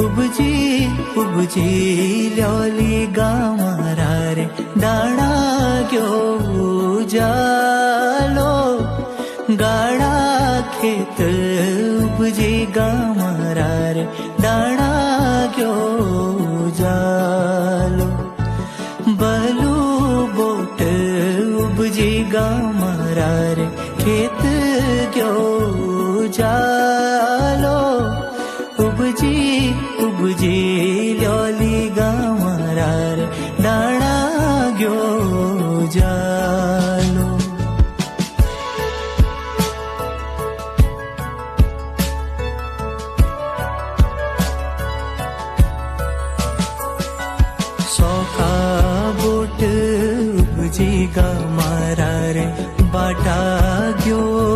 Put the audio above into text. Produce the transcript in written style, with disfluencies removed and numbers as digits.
उपजी उपजी ल्योली गामारा रे दाणा गयो जालो गाड़ा खेत उपजी गामारा रे दाणा गयो जालो बलू बोट उपजी गामारा रे खेत गयो जालो उपजी उपजी ल्योली गामारा रे दाणा गयो जालो सौखा बोट उपजी गामारा रे बाटा गयो